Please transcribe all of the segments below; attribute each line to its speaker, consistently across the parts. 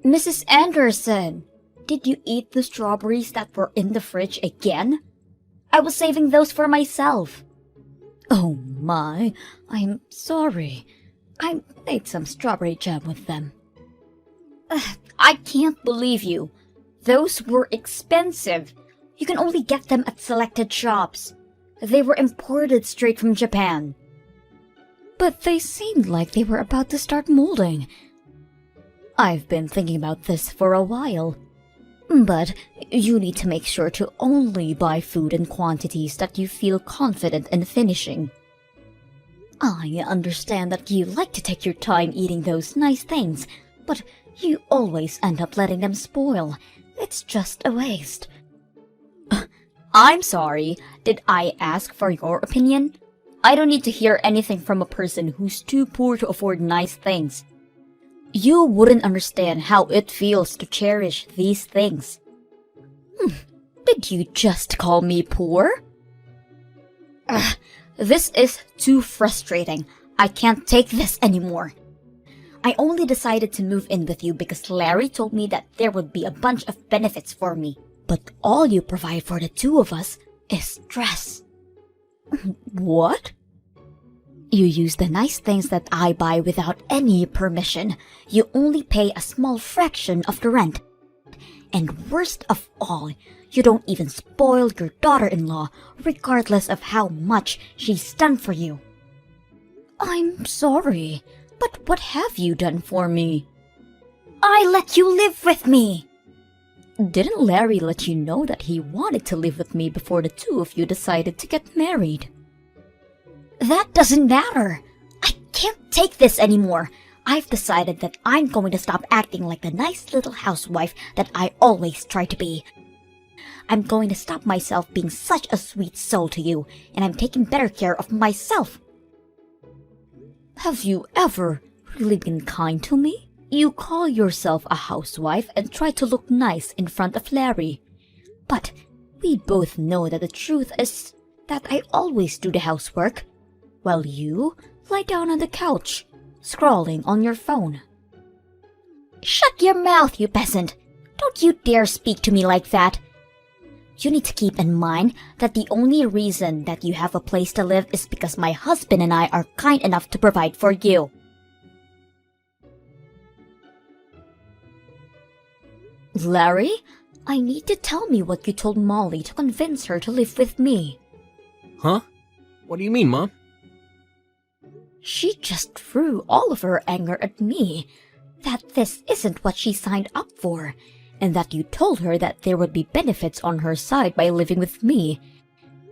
Speaker 1: Mrs. Anderson, did you eat the strawberries that were in the fridge again? I was saving those for myself. Oh my, I'm sorry. I made some strawberry jam with them. I can't believe you. Those were expensive. You can only get them at selected shops. They were imported straight from Japan. But they seemed like they were about to start molding. I've been thinking about this for a while. But you need to make sure to only buy food in quantities that you feel confident in finishing. I understand that you like to take your time eating those nice things, but you always end up letting them spoil. It's just a waste. I'm sorry. Did I ask for your opinion? I don't need to hear anything from a person who's too poor to afford nice things. You wouldn't understand how it feels to cherish these things. Did you just call me poor? This is too frustrating. I can't take this anymore. I only decided to move in with you because Larry told me that there would be a bunch of benefits for me. But all you provide for the two of us is stress. What? You use the nice things that I buy without any permission. You only pay a small fraction of the rent. And worst of all, you don't even spoil your daughter-in-law, regardless of how much she's done for you. I'm sorry, but what have you done for me? I let you live with me! Didn't Larry let you know that he wanted to live with me before the two of you decided to get married? That doesn't matter. I can't take this anymore. I've decided that I'm going to stop acting like the nice little housewife that I always try to be. I'm going to stop myself being such a sweet soul to you, and I'm taking better care of myself. Have you ever really been kind to me? You call yourself a housewife and try to look nice in front of Larry. But we both know that the truth is that I always do the housework, while you lie down on the couch, scrolling on your phone. Shut your mouth, you peasant! Don't you dare speak to me like that! You need to keep in mind that the only reason that you have a place to live is because my husband and I are kind enough to provide for you. Larry, I need to tell me what you told Molly to convince her to live with me.
Speaker 2: Huh? What do you mean, Mom?
Speaker 1: She just threw all of her anger at me, that this isn't what she signed up for, and that you told her that there would be benefits on her side by living with me.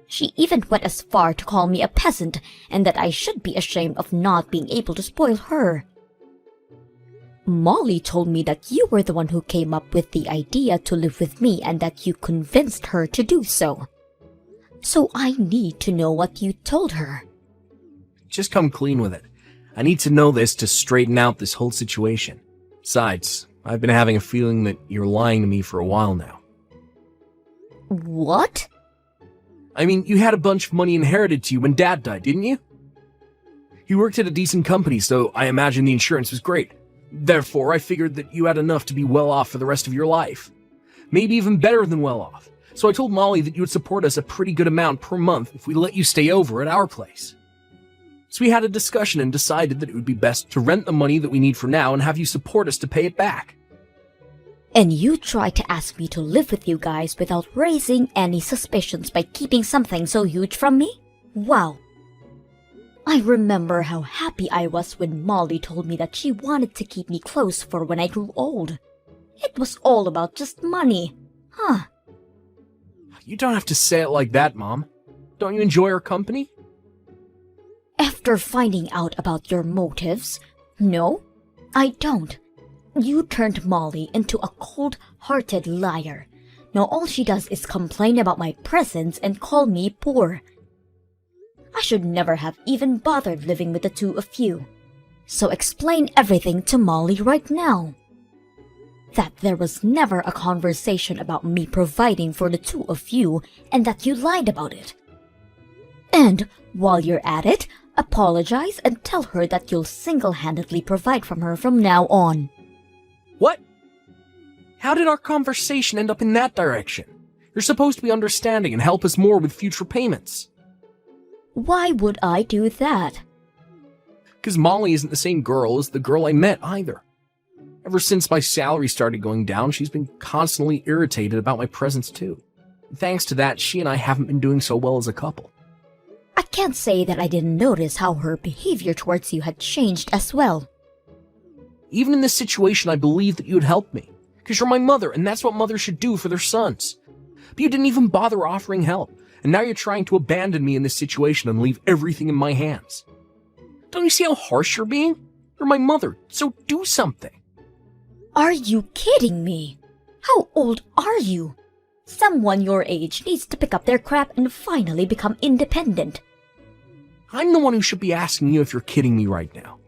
Speaker 1: She even went as far to call me a peasant, and that I should be ashamed of not being able to spoil her. Molly told me that you were the one who came up with the idea to live with me and that you convinced her to do so. So I need to know what you told her.
Speaker 2: Just come clean with it. I need to know this to straighten out this whole situation. Besides, I've been having a feeling that you're lying to me for a while now.
Speaker 1: What?
Speaker 2: I mean, you had a bunch of money inherited to you when Dad died, didn't you? You worked at a decent company, so I imagine the insurance was great. Therefore, I figured that you had enough to be well off for the rest of your life. Maybe even better than well off. So I told Molly that you would support us a pretty good amount per month if we let you stay over at our place. So we had a discussion and decided that it would be best to rent the money that we need for now and have you support us to pay it back.
Speaker 1: And you tried to ask me to live with you guys without raising any suspicions by keeping something so huge from me? Wow. I remember how happy I was when Molly told me that she wanted to keep me close for when I grew old. It was all about just money. Huh.
Speaker 2: You don't have to say it like that, Mom. Don't you enjoy our company?
Speaker 1: After finding out about your motives, no, I don't. You turned Molly into a cold-hearted liar. Now all she does is complain about my presence and call me poor. I should never have even bothered living with the two of you. So explain everything to Molly right now. That there was never a conversation about me providing for the two of you and that you lied about it. And while you're at it, apologize and tell her that you'll single-handedly provide from her from now on.
Speaker 2: What? How did our conversation end up in that direction? You're supposed to be understanding and help us more with future payments.
Speaker 1: Why would I do that?
Speaker 2: Because Molly isn't the same girl as the girl I met either. Ever since my salary started going down, she's been constantly irritated about my presence too. Thanks to that, she and I haven't been doing so well as a couple.
Speaker 1: I can't say that I didn't notice how her behavior towards you had changed as well.
Speaker 2: Even in this situation, I believe that you'd help me. Because you're my mother, and that's what mothers should do for their sons. But you didn't even bother offering help, and now you're trying to abandon me in this situation and leave everything in my hands. Don't you see how harsh you're being? You're my mother, so do something.
Speaker 1: Are you kidding me? How old are you? Someone your age needs to pick up their crap and finally become independent.
Speaker 2: I'm the one who should be asking you if you're kidding me right now.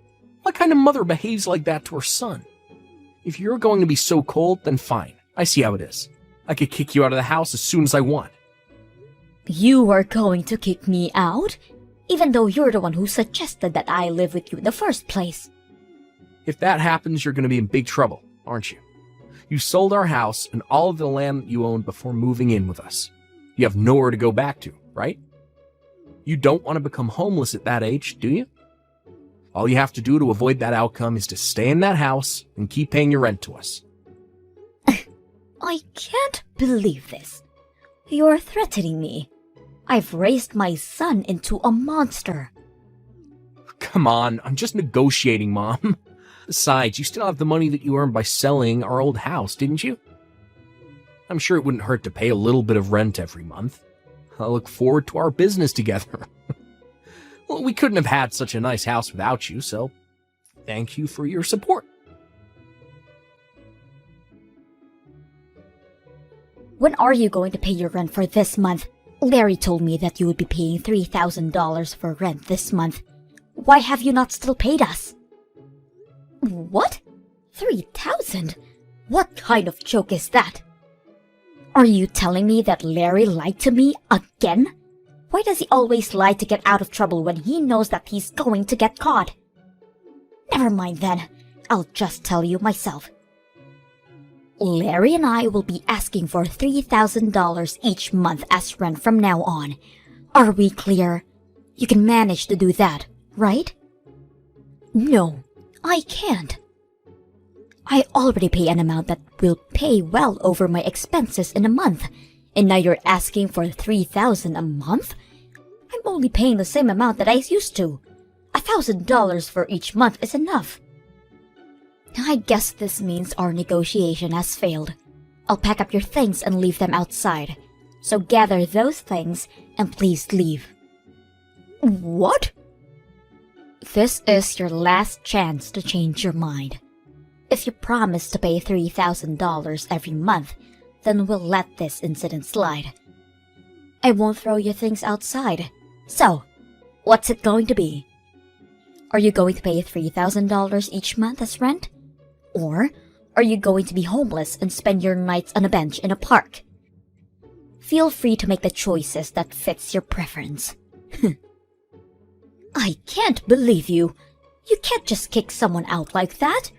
Speaker 2: What kind of mother behaves like that to her son? If you're going to be so cold, then fine. I see how it is. I could kick you out of the house as soon as I want.
Speaker 1: You are going to kick me out? Even though you're the one who suggested that I live with you in the first place.
Speaker 2: If that happens, you're going to be in big trouble, aren't you? You sold our house and all of the land that you owned before moving in with us. You have nowhere to go back to, right? You don't want to become homeless at that age, do you? All you have to do to avoid that outcome is to stay in that house and keep paying your rent to us.
Speaker 1: I can't believe this. You're threatening me. I've raised my son into a monster.
Speaker 2: Come on, I'm just negotiating, Mom. Besides, you still have the money that you earned by selling our old house, didn't you? I'm sure it wouldn't hurt to pay a little bit of rent every month. I look forward to our business together. Well, we couldn't have had such a nice house without you, so thank you for your support.
Speaker 1: When are you going to pay your rent for this month? Larry told me that you would be paying $3,000 for rent this month. Why have you not still paid us? What? 3,000? What kind of joke is that? Are you telling me that Larry lied to me again? Why does he always lie to get out of trouble when he knows that he's going to get caught? Never mind then. I'll just tell you myself. Larry and I will be asking for $3,000 each month as rent from now on. Are we clear? You can manage to do that, right? No, I can't. I already pay an amount that will pay well over my expenses in a month, and now you're asking for $3,000 a month? I'm only paying the same amount that I used to. $1,000 for each month is enough. I guess this means our negotiation has failed. I'll pack up your things and leave them outside. So gather those things and please leave. What? This is your last chance to change your mind. If you promise to pay $3,000 every month, then we'll let this incident slide. I won't throw your things outside. So, what's it going to be? Are you going to pay $3,000 each month as rent? Or are you going to be homeless and spend your nights on a bench in a park? Feel free to make the choices that fits your preference. I can't believe you. You can't just kick someone out like that.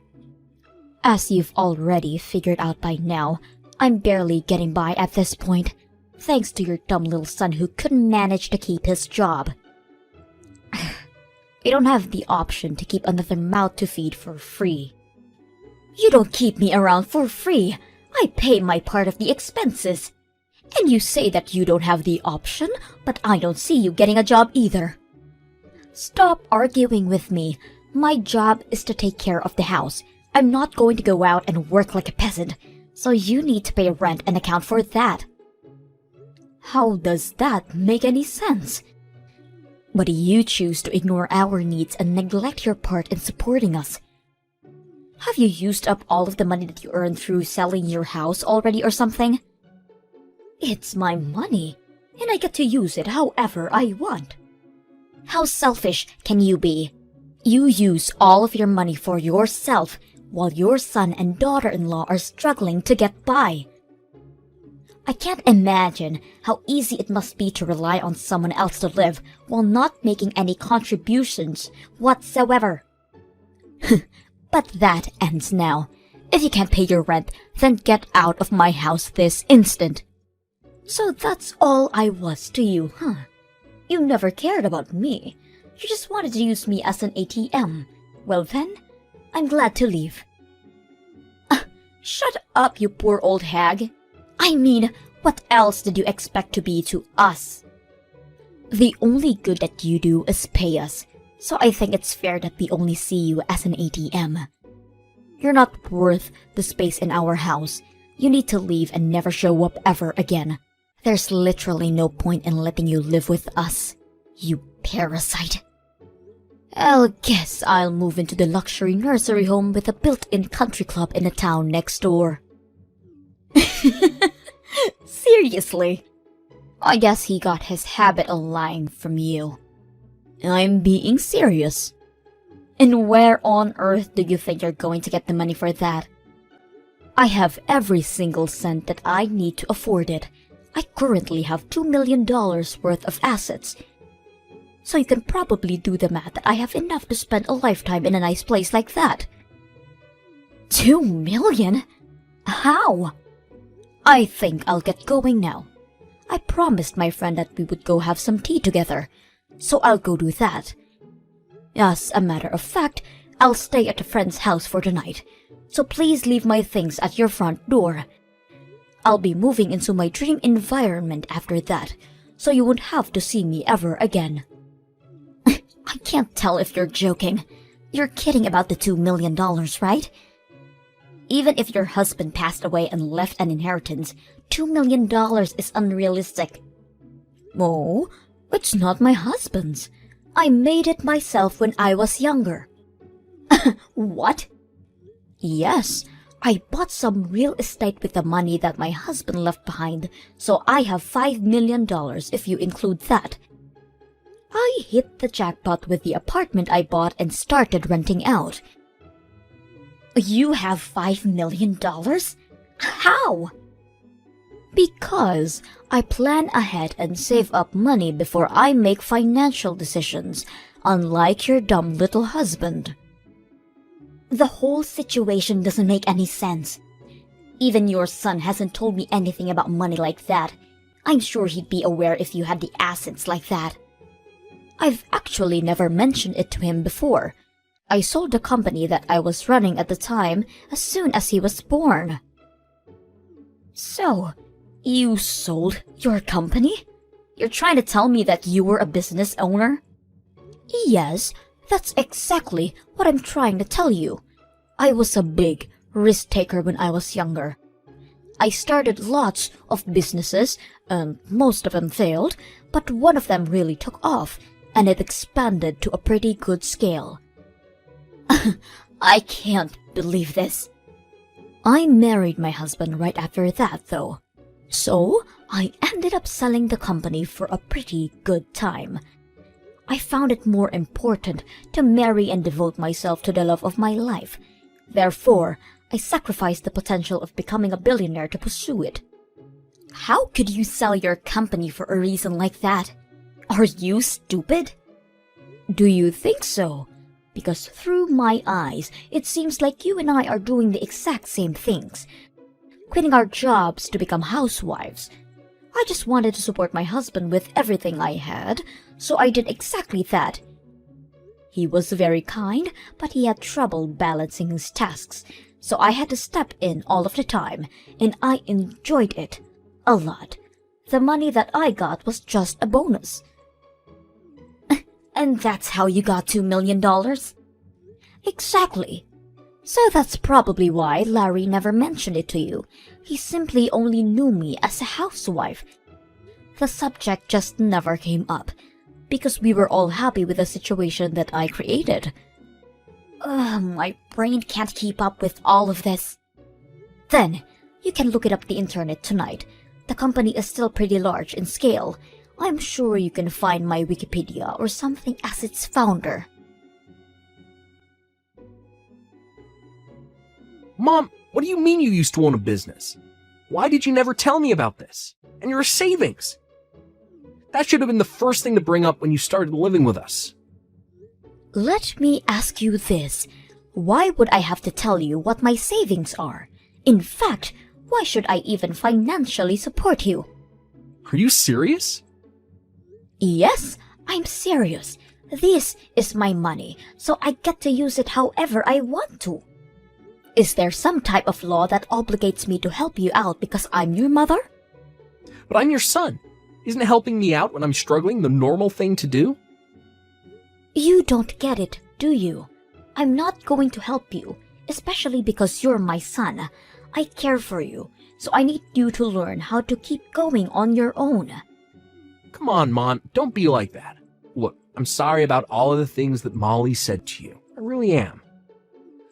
Speaker 1: As you've already figured out by now, I'm barely getting by at this point, thanks to your dumb little son who couldn't manage to keep his job. We don't have the option to keep another mouth to feed for free. You don't keep me around for free. I pay my part of the expenses. And you say that you don't have the option, but I don't see you getting a job either. Stop arguing with me. My job is to take care of the house. I'm not going to go out and work like a peasant, so you need to pay rent and account for that. How does that make any sense? But you choose to ignore our needs and neglect your part in supporting us. Have you used up all of the money that you earned through selling your house already or something? It's my money, and I get to use it however I want. How selfish can you be? You use all of your money for yourself while your son and daughter-in-law are struggling to get by. I can't imagine how easy it must be to rely on someone else to live while not making any contributions whatsoever. But that ends now. If you can't pay your rent, then get out of my house this instant. So that's all I was to you, huh? You never cared about me. You just wanted to use me as an ATM. Well then, I'm glad to leave. Shut up, you poor old hag. I mean, what else did you expect to be to us? The only good that you do is pay us, so I think it's fair that we only see you as an ATM. You're not worth the space in our house. You need to leave and never show up ever again. There's literally no point in letting you live with us, you parasite. I guess I'll move into the luxury nursery home with a built-in country club in the town next door. Seriously? I guess he got his habit of lying from you. I'm being serious. And where on earth do you think you're going to get the money for that? I have every single cent that I need to afford it. I currently have $2 million worth of assets. So you can probably do the math that I have enough to spend a lifetime in a nice place like that. 2 million? How? I think I'll get going now. I promised my friend that we would go have some tea together, so I'll go do that. As a matter of fact, I'll stay at a friend's house for the night, so please leave my things at your front door. I'll be moving into my dream environment after that, so you won't have to see me ever again. I can't tell if you're joking. You're kidding about the $2 million, right? Even if your husband passed away and left an inheritance, $2 million is unrealistic. Oh, it's not my husband's. I made it myself when I was younger. What? Yes, I bought some real estate with the money that my husband left behind, so I have $5 million if you include that. I hit the jackpot with the apartment I bought and started renting out. You have $5 million? How? Because I plan ahead and save up money before I make financial decisions, unlike your dumb little husband. The whole situation doesn't make any sense. Even your son hasn't told me anything about money like that. I'm sure he'd be aware if you had the assets like that. I've actually never mentioned it to him before. I sold the company that I was running at the time as soon as he was born. So, you sold your company? You're trying to tell me that you were a business owner? Yes, that's exactly what I'm trying to tell you. I was a big risk taker when I was younger. I started lots of businesses, and most of them failed, but one of them really took off, and it expanded to a pretty good scale. I can't believe this. I married my husband right after that, though. So, I ended up selling the company for a pretty good time. I found it more important to marry and devote myself to the love of my life. Therefore, I sacrificed the potential of becoming a billionaire to pursue it. How could you sell your company for a reason like that? Are you stupid? Do you think so? Because through my eyes, it seems like you and I are doing the exact same things. Quitting our jobs to become housewives. I just wanted to support my husband with everything I had, so I did exactly that. He was very kind, but he had trouble balancing his tasks, so I had to step in all of the time, and I enjoyed it a lot. The money that I got was just a bonus. And that's how you got $2 million? Exactly. So that's probably why Larry never mentioned it to you. He simply only knew me as a housewife. The subject just never came up, because we were all happy with the situation that I created. My brain can't keep up with all of this. Then, you can look it up the internet tonight. The company is still pretty large in scale. I'm sure you can find my Wikipedia or something as its founder.
Speaker 2: Mom, what do you mean you used to own a business? Why did you never tell me about this? And your savings? That should have been the first thing to bring up when you started living with us.
Speaker 1: Let me ask you this. Why would I have to tell you what my savings are? In fact, why should I even financially support you?
Speaker 2: Are you serious?
Speaker 1: Yes, I'm serious. This is my money, so I get to use it however I want to. Is there some type of law that obligates me to help you out because I'm your mother?
Speaker 2: But I'm your son. Isn't helping me out when I'm struggling the normal thing to do?
Speaker 1: You don't get it, do you? I'm not going to help you, especially because you're my son. I care for you, so I need you to learn how to keep going on your own.
Speaker 2: Come on, Mom, don't be like that. Look, I'm sorry about all of the things that Molly said to you. I really am.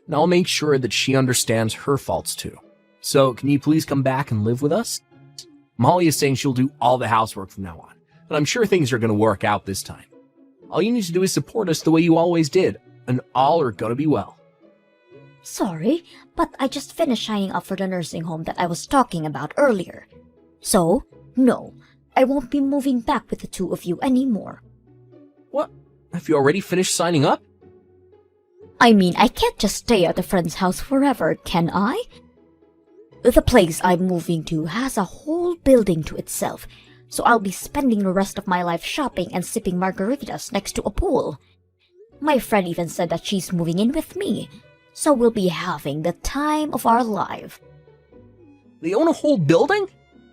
Speaker 2: And I'll make sure that she understands her faults too. So, can you please come back and live with us? Molly is saying she'll do all the housework from now on, and I'm sure things are going to work out this time. All you need to do is support us the way you always did, and all are going to be well.
Speaker 1: Sorry, but I just finished signing up for the nursing home that I was talking about earlier. So, no, I won't be moving back with the two of you anymore.
Speaker 2: What? Have you already finished signing up?
Speaker 1: I mean, I can't just stay at a friend's house forever, can I? The place I'm moving to has a whole building to itself, so I'll be spending the rest of my life shopping and sipping margaritas next to a pool. My friend even said that she's moving in with me, so we'll be having the time of our life.
Speaker 2: They own a whole building?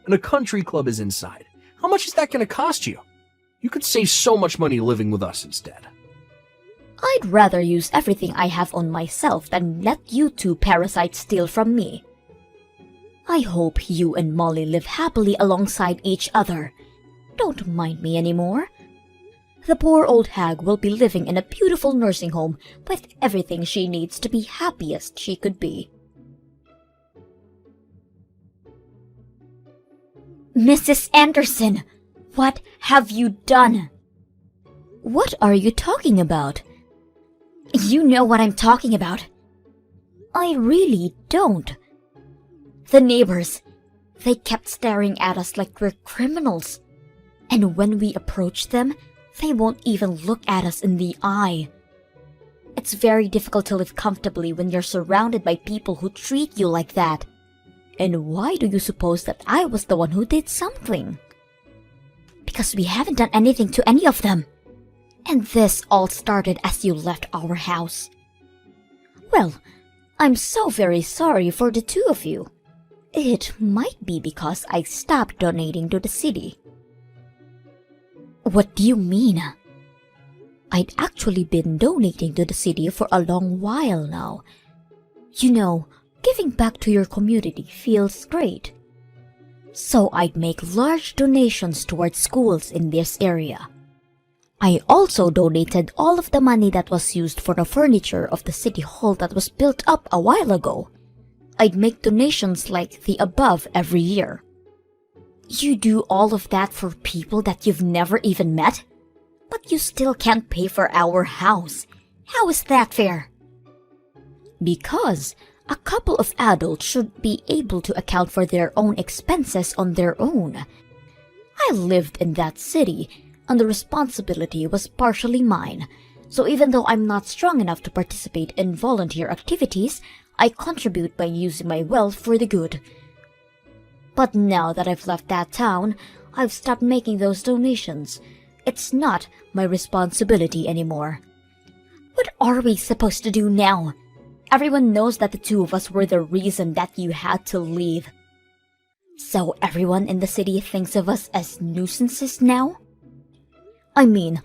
Speaker 2: And a country club is inside. How much is that going to cost you? You could save so much money living with us instead.
Speaker 1: I'd rather use everything I have on myself than let you two parasites steal from me. I hope you and Molly live happily alongside each other. Don't mind me anymore. The poor old hag will be living in a beautiful nursing home with everything she needs to be happiest she could be. Mrs. Anderson, what have you done? What are you talking about? You know what I'm talking about. I really don't. The neighbors, they kept staring at us like we're criminals. And when we approached them, they won't even look at us in the eye. It's very difficult to live comfortably when you're surrounded by people who treat you like that. And why do you suppose that I was the one who did something? Because we haven't done anything to any of them. And this all started as you left our house. Well, I'm so very sorry for the two of you. It might be because I stopped donating to the city. What do you mean? I'd actually been donating to the city for a long while now. You know, giving back to your community feels great. So I'd make large donations towards schools in this area. I also donated all of the money that was used for the furniture of the city hall that was built up a while ago. I'd make donations like the above every year. You do all of that for people that you've never even met? But you still can't pay for our house. How is that fair? Because a couple of adults should be able to account for their own expenses on their own. I lived in that city, and the responsibility was partially mine. So even though I'm not strong enough to participate in volunteer activities, I contribute by using my wealth for the good. But now that I've left that town, I've stopped making those donations. It's not my responsibility anymore. What are we supposed to do now? Everyone knows that the two of us were the reason that you had to leave. So everyone in the city thinks of us as nuisances now? I mean,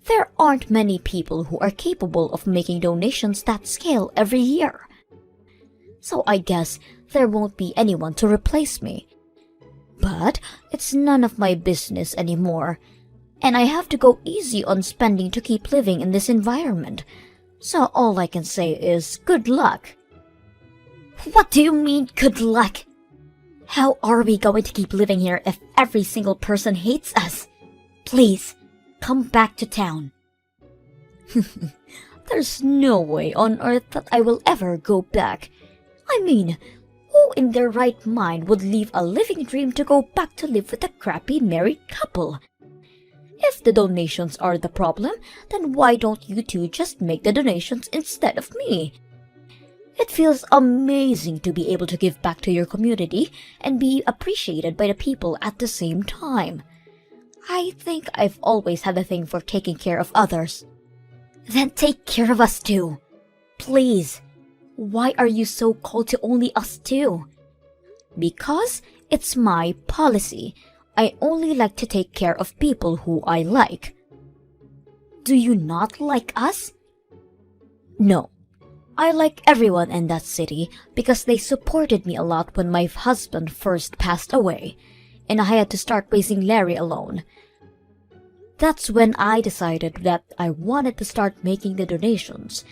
Speaker 1: there aren't many people who are capable of making donations that scale every year. So I guess there won't be anyone to replace me. But it's none of my business anymore, and I have to go easy on spending to keep living in this environment. So all I can say is good luck. What do you mean, good luck? How are we going to keep living here if every single person hates us? Please, come back to town. There's no way on earth that I will ever go back. I mean, who in their right mind would leave a living dream to go back to live with a crappy married couple? If the donations are the problem, then why don't you two just make the donations instead of me? It feels amazing to be able to give back to your community and be appreciated by the people at the same time. I think I've always had a thing for taking care of others. Then take care of us too. Please. Why are you so cold to only us two? Because it's my policy. I only like to take care of people who I like. Do you not like us? No. I like everyone in that city because they supported me a lot when my husband first passed away, and I had to start raising Larry alone. That's when I decided that I wanted to start making the donations.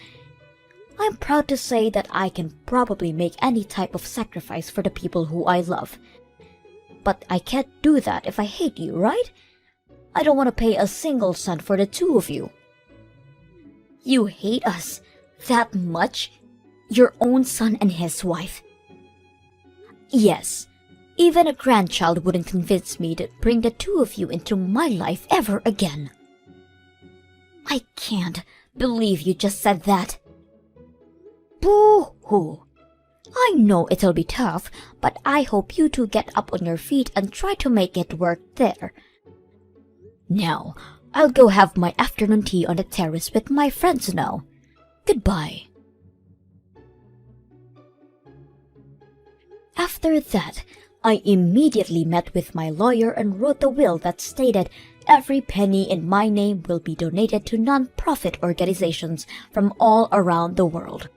Speaker 1: I'm proud to say that I can probably make any type of sacrifice for the people who I love. But I can't do that if I hate you, right? I don't want to pay a single cent for the two of you. You hate us that much? Your own son and his wife? Yes. Even a grandchild wouldn't convince me to bring the two of you into my life ever again. I can't believe you just said that. Boo-hoo. I know it'll be tough, but I hope you two get up on your feet and try to make it work there. Now, I'll go have my afternoon tea on the terrace with my friends now. Goodbye. After that, I immediately met with my lawyer and wrote a will that stated every penny in my name will be donated to non-profit organizations from all around the world.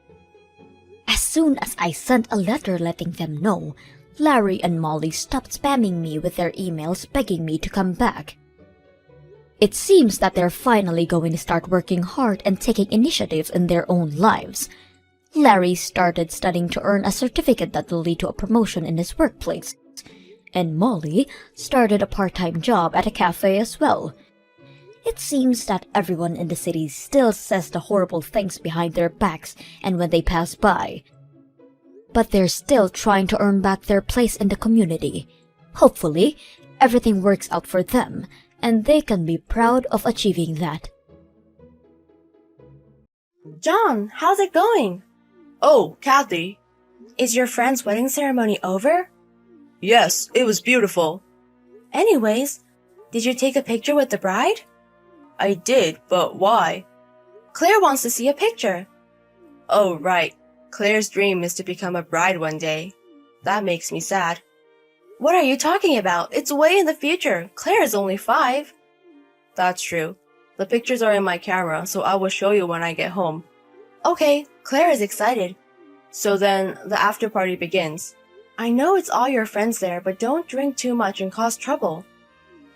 Speaker 1: As soon as I sent a letter letting them know, Larry and Molly stopped spamming me with their emails begging me to come back. It seems that they're finally going to start working hard and taking initiatives in their own lives. Larry started studying to earn a certificate that will lead to a promotion in his workplace, and Molly started a part-time job at a cafe as well. It seems that everyone in the city still says the horrible things behind their backs and when they pass by. But they're still trying to earn back their place in the community. Hopefully, everything works out for them, and they can be proud of achieving that.
Speaker 3: John, how's it going?
Speaker 4: Oh, Kathy.
Speaker 3: Is your friend's wedding ceremony over?
Speaker 4: Yes, it was beautiful.
Speaker 3: Anyways, did you take a picture with the bride?
Speaker 4: I did, but why?
Speaker 3: Claire wants to see a picture.
Speaker 4: Oh, right. Claire's dream is to become a bride one day. That makes me sad.
Speaker 3: What are you talking about? It's way in the future. Claire is only 5.
Speaker 4: That's true. The pictures are in my camera, so I will show you when I get home.
Speaker 3: Okay, Claire is excited.
Speaker 4: So then, the after party begins.
Speaker 3: I know it's all your friends there, but don't drink too much and cause trouble.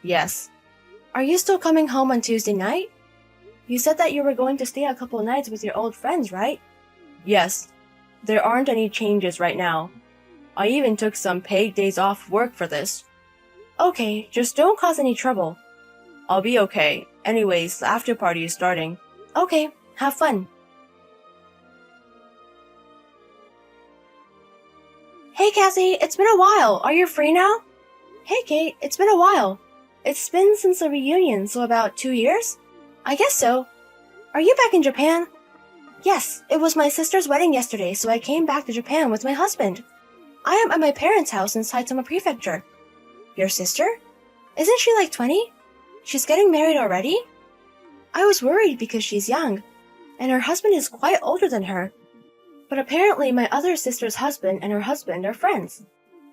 Speaker 4: Yes.
Speaker 3: Are you still coming home on Tuesday night? You said that you were going to stay a couple nights with your old friends, right?
Speaker 4: Yes. There aren't any changes right now. I even took some paid days off work for this.
Speaker 3: Okay, just don't cause any trouble.
Speaker 4: I'll be okay. Anyways, the after party is starting.
Speaker 3: Okay, have fun. Hey Cassie, it's been a while. Are you free now? Hey Kate, it's been a while. It's been since the reunion, so about 2 years? I guess so. Are you back in Japan? Yes, it was my sister's wedding yesterday, so I came back to Japan with my husband. I am at my parents' house in Saitama Prefecture. Your sister? Isn't she like 20? She's getting married already? I was worried because she's young, and her husband is quite older than her. But apparently my other sister's husband and her husband are friends.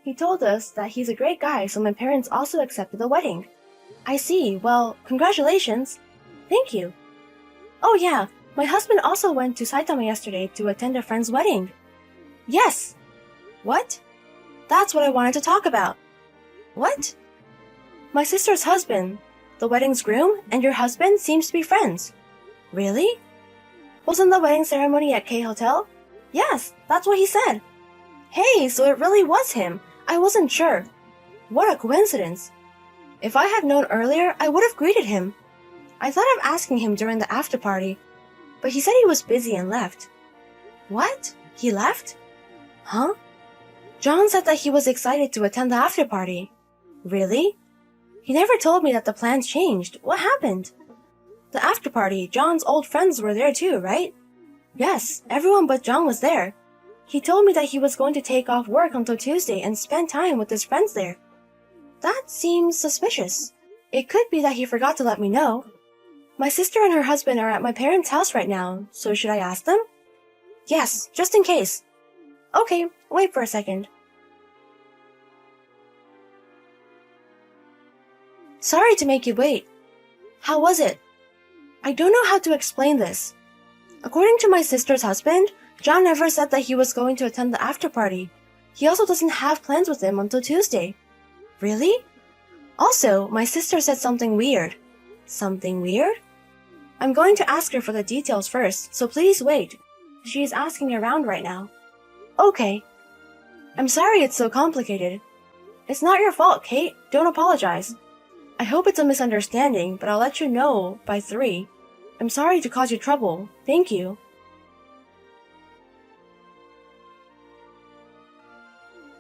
Speaker 3: He told us that he's a great guy, so my parents also accepted the wedding. I see. Well, congratulations. Thank you. Oh yeah, my husband also went to Saitama yesterday to attend a friend's wedding. Yes. What? That's what I wanted to talk about. What? My sister's husband, the wedding's groom, and your husband seems to be friends. Really? Wasn't the wedding ceremony at K Hotel? Yes, that's what he said. Hey, so it really was him. I wasn't sure. What a coincidence. If I had known earlier, I would have greeted him. I thought of asking him during the after party, but he said he was busy and left. What? He left? Huh? John said that he was excited to attend the after party. Really? He never told me that the plans changed. What happened? The after party, John's old friends were there too, right? Yes, everyone but John was there. He told me that he was going to take off work until Tuesday and spend time with his friends there. That seems suspicious. It could be that he forgot to let me know. My sister and her husband are at my parents' house right now, so should I ask them? Yes, just in case. Okay, wait for a second. Sorry to make you wait. How was it? I don't know how to explain this. According to my sister's husband, John never said that he was going to attend the after party. He also doesn't have plans with him until Tuesday. Really? Also, my sister said something weird. Something weird? I'm going to ask her for the details first, so please wait. She is asking around right now. Okay. I'm sorry it's so complicated. It's not your fault, Kate. Don't apologize. I hope it's a misunderstanding, but I'll let you know by 3. I'm sorry to cause you trouble. Thank you.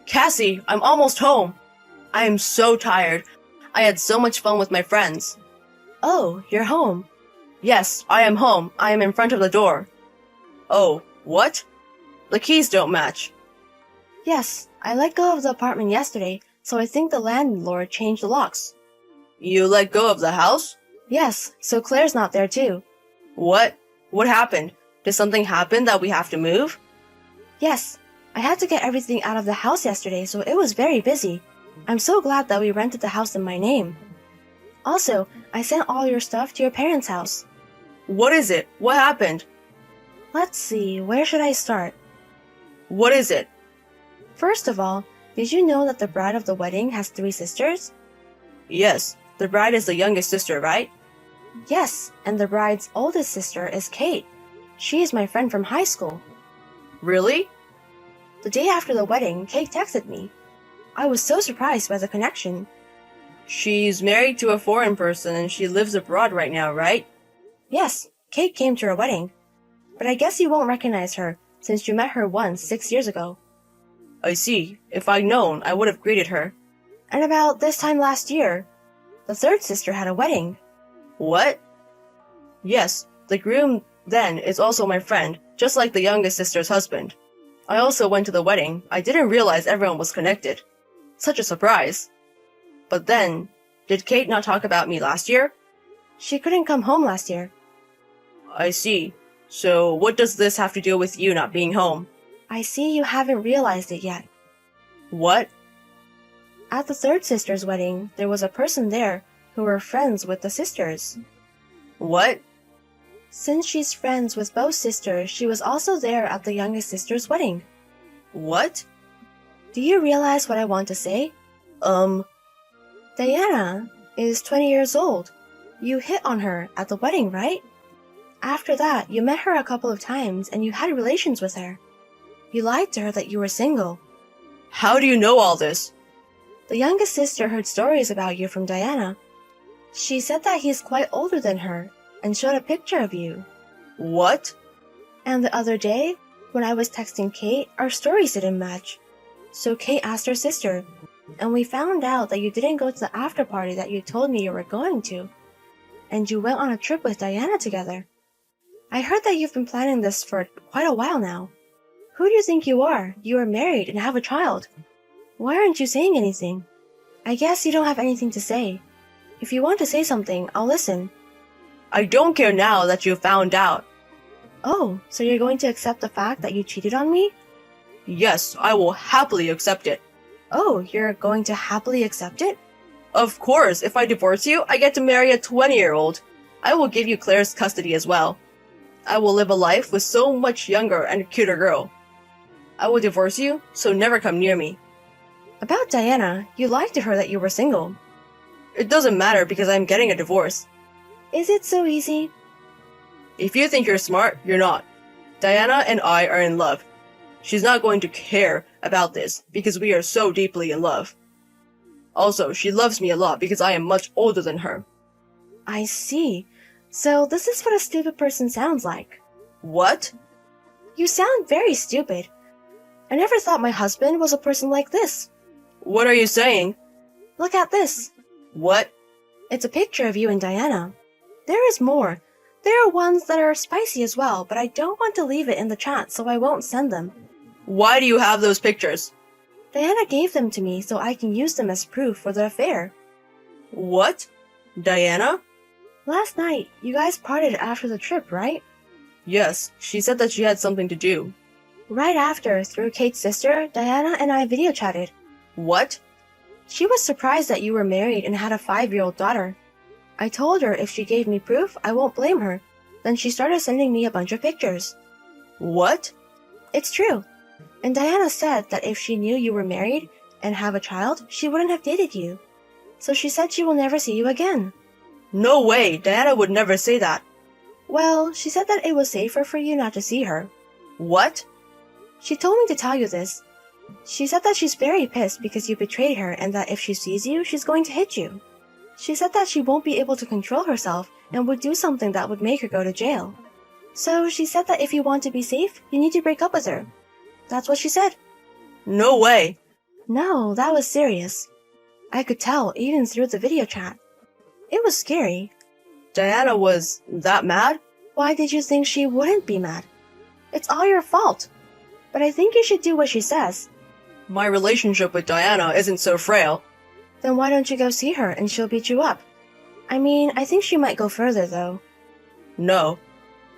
Speaker 4: Cassie, I'm almost home. I am so tired. I had so much fun with my friends.
Speaker 3: Oh, you're home.
Speaker 4: Yes, I am home. I am in front of the door. Oh, what? The keys don't match.
Speaker 3: Yes, I let go of the apartment yesterday, so I think the landlord changed the locks.
Speaker 4: You let go of the house?
Speaker 3: Yes, so Claire's not there too.
Speaker 4: What? What happened? Did something happen that we have to move?
Speaker 3: Yes, I had to get everything out of the house yesterday, so it was very busy. I'm so glad that we rented the house in my name. Also, I sent all your stuff to your parents' house.
Speaker 4: What is it? What happened?
Speaker 3: Let's see, where should I start?
Speaker 4: What is it?
Speaker 3: First of all, did you know that the bride of the wedding has 3 sisters?
Speaker 4: Yes, the bride is the youngest sister, right?
Speaker 3: Yes, and the bride's oldest sister is Kate. She is my friend from high school.
Speaker 4: Really?
Speaker 3: The day after the wedding, Kate texted me. I was so surprised by the connection.
Speaker 4: She's married to a foreign person and she lives abroad right now, right?
Speaker 3: Yes, Kate came to her wedding. But I guess you won't recognize her, since you met her once 6 years ago.
Speaker 4: I see. If I'd known, I would have greeted her.
Speaker 3: And about this time last year, the third sister had a wedding.
Speaker 4: What? Yes, the groom then is also my friend, just like the youngest sister's husband. I also went to the wedding. I didn't realize everyone was connected. Such a surprise. But then, did Kate not talk about me last year?
Speaker 3: She couldn't come home last year.
Speaker 4: I see. So what does this have to do with you not being home?
Speaker 3: I see you haven't realized it yet.
Speaker 4: What?
Speaker 3: At the third sister's wedding, there was a person there who were friends with the sisters.
Speaker 4: What?
Speaker 3: Since she's friends with both sisters, she was also there at the youngest sister's wedding.
Speaker 4: What?
Speaker 3: Do you realize what I want to say? Diana is 20 years old. You hit on her at the wedding, right? After that, you met her a couple of times and you had relations with her. You lied to her that you were single.
Speaker 4: How do you know all this?
Speaker 3: The youngest sister heard stories about you from Diana. She said that he's quite older than her and showed a picture of you.
Speaker 4: What?
Speaker 3: And the other day, when I was texting Kate, our stories didn't match. So Kate asked her sister, and we found out that you didn't go to the after party that you told me you were going to. And you went on a trip with Diana together. I heard that you've been planning this for quite a while now. Who do you think you are? You are married and have a child. Why aren't you saying anything? I guess you don't have anything to say. If you want to say something, I'll listen.
Speaker 4: I don't care now that you found out.
Speaker 3: Oh, so you're going to accept the fact that you cheated on me?
Speaker 4: Yes, I will happily accept it.
Speaker 3: Oh, you're going to happily accept it?
Speaker 4: Of course, if I divorce you, I get to marry a 20-year-old. I will give you Claire's custody as well. I will live a life with so much younger and cuter girl. I will divorce you, so never come near me.
Speaker 3: About Diana, you lied to her that you were single.
Speaker 4: It doesn't matter because I'm getting a divorce.
Speaker 3: Is it so easy?
Speaker 4: If you think you're smart, you're not. Diana and I are in love. She's not going to care about this because we are so deeply in love. Also, she loves me a lot because I am much older than her.
Speaker 3: I see. So this is what a stupid person sounds like.
Speaker 4: What?
Speaker 3: You sound very stupid. I never thought my husband was a person like this.
Speaker 4: What are you saying?
Speaker 3: Look at this.
Speaker 4: What?
Speaker 3: It's a picture of you and Diana. There is more. There are ones that are spicy as well, but I don't want to leave it in the chat, so I won't send them.
Speaker 4: Why do you have those pictures?
Speaker 3: Diana gave them to me so I can use them as proof for the affair.
Speaker 4: What? Diana?
Speaker 3: Last night, you guys parted after the trip, right?
Speaker 4: Yes, she said that she had something to do.
Speaker 3: Right after, through Kate's sister, Diana and I video chatted.
Speaker 4: What?
Speaker 3: She was surprised that you were married and had a 5-year-old daughter. I told her if she gave me proof, I won't blame her. Then she started sending me a bunch of pictures.
Speaker 4: What?
Speaker 3: It's true. And Diana said that if she knew you were married and have a child, she wouldn't have dated you. So she said she will never see you again.
Speaker 4: No way, Diana would never say that.
Speaker 3: Well, she said that it was safer for you not to see her.
Speaker 4: What?
Speaker 3: She told me to tell you this. She said that she's very pissed because you betrayed her and that if she sees you, she's going to hit you. She said that she won't be able to control herself and would do something that would make her go to jail. So she said that if you want to be safe, you need to break up with her. That's what she said.
Speaker 4: No way.
Speaker 3: No, that was serious. I could tell even through the video chat. It was scary.
Speaker 4: Diana was that mad?
Speaker 3: Why did you think she wouldn't be mad? It's all your fault. But I think you should do what she says.
Speaker 4: My relationship with Diana isn't so frail.
Speaker 3: Then why don't you go see her and she'll beat you up? I mean, I think she might go further though.
Speaker 4: No.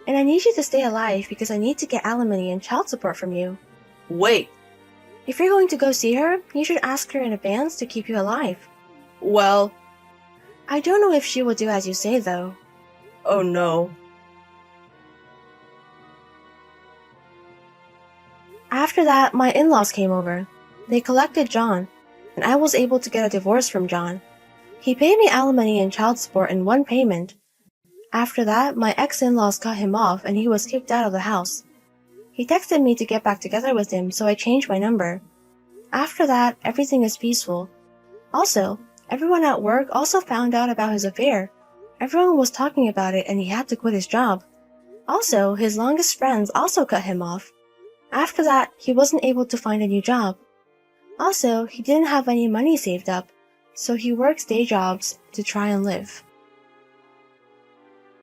Speaker 3: And I need you to stay alive because I need to get alimony and child support from you.
Speaker 4: Wait.
Speaker 3: If you're going to go see her, you should ask her in advance to keep you alive.
Speaker 4: Well,
Speaker 3: I don't know if she will do as you say though.
Speaker 4: oh no.
Speaker 3: After that, my in-laws came over. They collected John, and I was able to get a divorce from John. He paid me alimony and child support in one payment. After that, my ex-in-laws cut him off and he was kicked out of the house. He texted me to get back together with him, so I changed my number. After that, everything is peaceful. Also, everyone at work also found out about his affair. Everyone was talking about it and he had to quit his job. Also, his longest friends also cut him off. After that, he wasn't able to find a new job. Also, he didn't have any money saved up, so he works day jobs to try and live.